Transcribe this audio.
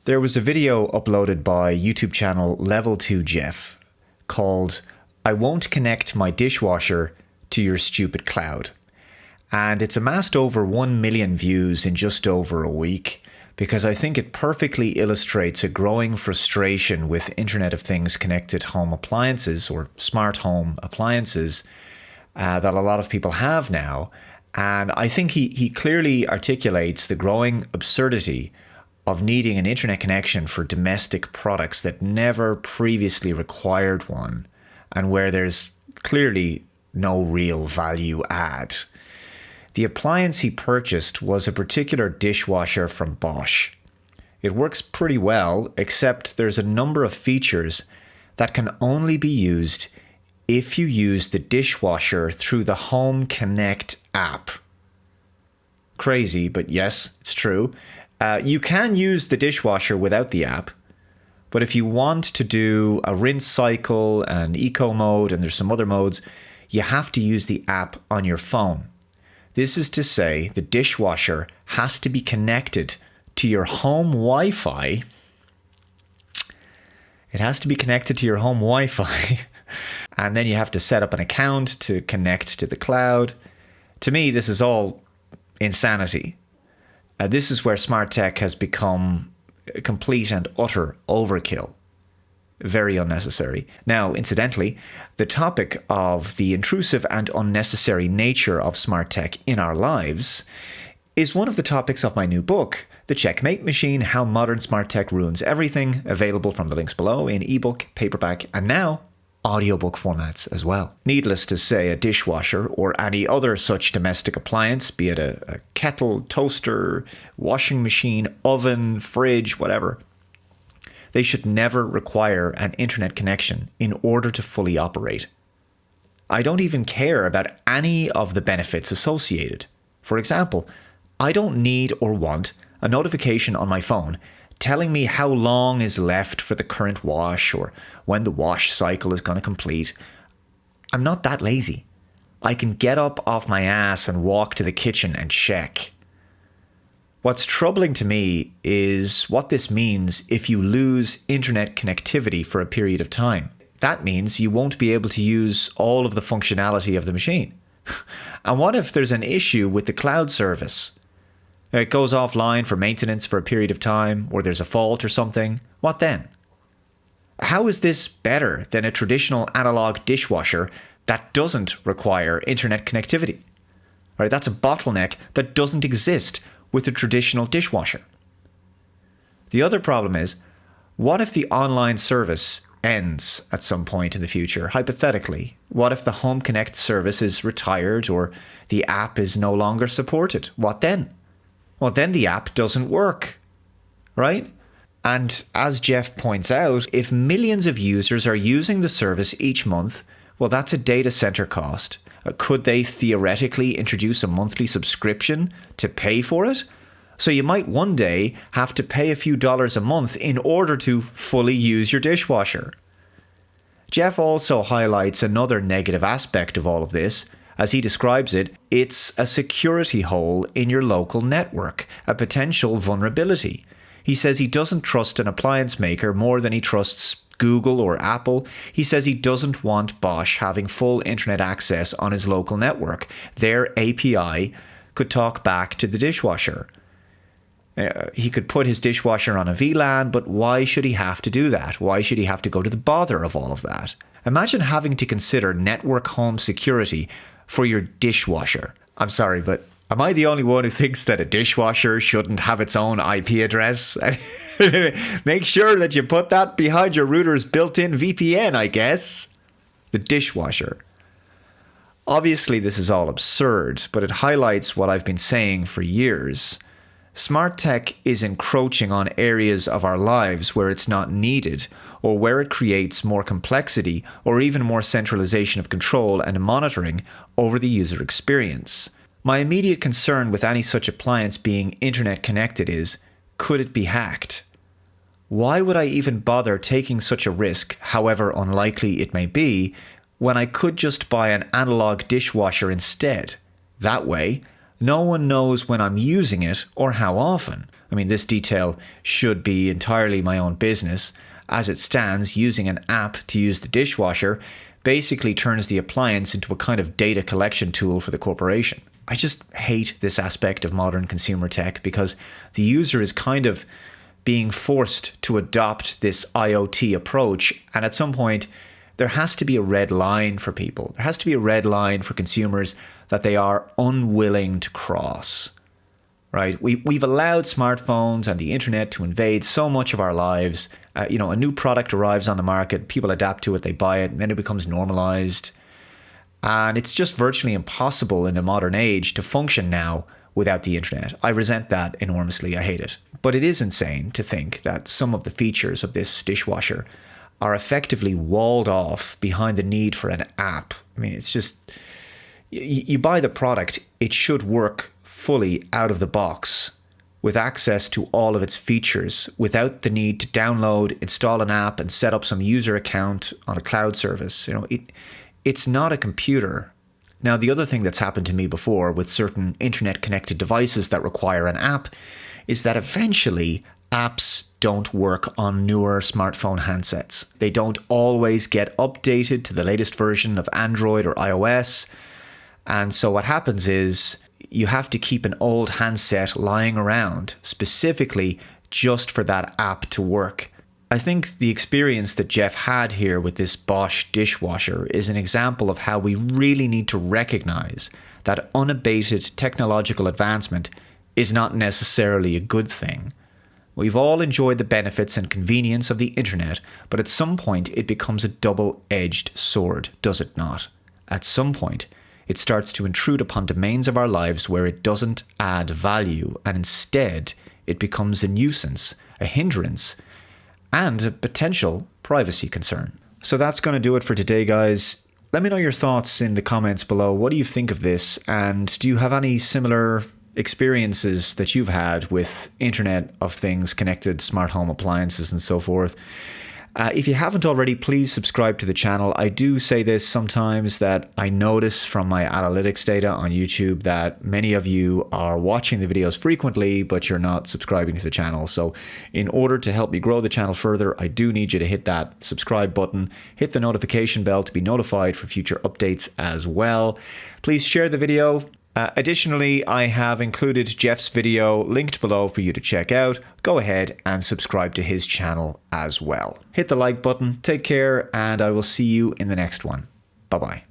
There was a video uploaded by YouTube channel Level 2 Jeff called "I Won't Connect My Dishwasher to Your Stupid Cloud." And it's amassed over 1 million views in just over a week because I think it perfectly illustrates a growing frustration with Internet of Things connected home appliances or smart home appliances that a lot of people have now. And I think he clearly articulates the growing absurdity of needing an internet connection for domestic products that never previously required one and where there's clearly no real value add. The appliance he purchased was a particular dishwasher from Bosch. It works pretty well, except there's a number of features that can only be used if you use the dishwasher through the Home Connect app. Crazy, but yes, it's true. You can use the dishwasher without the app, but if you want to do a rinse cycle and eco mode, and there's some other modes, you have to use the app on your phone. This is to say, the dishwasher has to be connected to your home Wi-Fi. It has to be connected to your home Wi-Fi. And then you have to set up an account to connect to the cloud. To me, this is all insanity. This is where smart tech has become complete and utter overkill. Very unnecessary. Now, incidentally, the topic of the intrusive and unnecessary nature of smart tech in our lives is one of the topics of my new book, The Checkmate Machine: How Modern Smart Tech Ruins Everything, available from the links below in ebook, paperback, and now audiobook formats as well. Needless to say, a dishwasher or any other such domestic appliance, be it a kettle, toaster, washing machine, oven, fridge, whatever, they should never require an internet connection in order to fully operate. I don't even care about any of the benefits associated. For example, I don't need or want a notification on my phone telling me how long is left for the current wash or when the wash cycle is going to complete. I'm not that lazy. I can get up off my ass and walk to the kitchen and check. What's troubling to me is what this means if you lose internet connectivity for a period of time. That means you won't be able to use all of the functionality of the machine. And what if there's an issue with the cloud service? It goes offline for maintenance for a period of time, or there's a fault or something. What then? How is this better than a traditional analog dishwasher that doesn't require internet connectivity? Right, that's a bottleneck that doesn't exist with a traditional dishwasher. The other problem is, what if the online service ends at some point in the future? Hypothetically, what if the Home Connect service is retired or the app is no longer supported? What then? Well, then the app doesn't work, right? And as Jeff points out, if millions of users are using the service each month, well, that's a data center cost. Could they theoretically introduce a monthly subscription to pay for it? So you might one day have to pay a few dollars a month in order to fully use your dishwasher. Jeff also highlights another negative aspect of all of this. As he describes it, it's a security hole in your local network, a potential vulnerability. He says he doesn't trust an appliance maker more than he trusts Google or Apple. He says he doesn't want Bosch having full internet access on his local network. Their API could talk back to the dishwasher. He could put his dishwasher on a VLAN, but why should he have to do that? Why should he have to go to the bother of all of that? Imagine having to consider network home security for your dishwasher. I'm sorry, but am I the only one who thinks that a dishwasher shouldn't have its own IP address? Make sure that you put that behind your router's built-in VPN, I guess. The dishwasher. Obviously, this is all absurd, but it highlights what I've been saying for years. Smart tech is encroaching on areas of our lives where it's not needed, or where it creates more complexity or even more centralization of control and monitoring over the user experience. My immediate concern with any such appliance being internet connected is, could it be hacked? Why would I even bother taking such a risk, however unlikely it may be, when I could just buy an analog dishwasher instead? That way, no one knows when I'm using it or how often. I mean, this detail should be entirely my own business. As it stands, using an app to use the dishwasher basically turns the appliance into a kind of data collection tool for the corporation. I just hate this aspect of modern consumer tech because the user is kind of being forced to adopt this IoT approach, and at some point there has to be a red line for people. There has to be a red line for consumers that they are unwilling to cross. Right? We've allowed smartphones and the internet to invade so much of our lives. A new product arrives on the market, people adapt to it, they buy it, and then it becomes normalized. And it's just virtually impossible in the modern age to function now without the internet. I resent that enormously. I hate it. But it is insane to think that some of the features of this dishwasher are effectively walled off behind the need for an app. I mean, it's just, you buy the product, it should work fully out of the box with access to all of its features without the need to download, install an app, and set up some user account on a cloud service. It's not a computer. Now, the other thing that's happened to me before with certain internet-connected devices that require an app is that eventually apps don't work on newer smartphone handsets. They don't always get updated to the latest version of Android or iOS. And so what happens is you have to keep an old handset lying around specifically just for that app to work. I think the experience that Jeff had here with this Bosch dishwasher is an example of how we really need to recognize that unabated technological advancement is not necessarily a good thing. We've all enjoyed the benefits and convenience of the internet, but at some point it becomes a double-edged sword, does it not? At some point, it starts to intrude upon domains of our lives where it doesn't add value, and instead it becomes a nuisance, a hindrance, and a potential privacy concern. So that's going to do it for today, guys. Let me know your thoughts in the comments below. What do you think of this? And do you have any similar experiences that you've had with Internet of Things, connected smart home appliances and so forth? If you haven't already, please subscribe to the channel. I do say this sometimes that I notice from my analytics data on YouTube that many of you are watching the videos frequently, but you're not subscribing to the channel. So in order to help me grow the channel further, I do need you to hit that subscribe button, hit the notification bell to be notified for future updates as well. Please share the video. Additionally, I have included Jeff's video linked below for you to check out. Go ahead and subscribe to his channel as well. Hit the like button, take care, and I will see you in the next one. Bye-bye.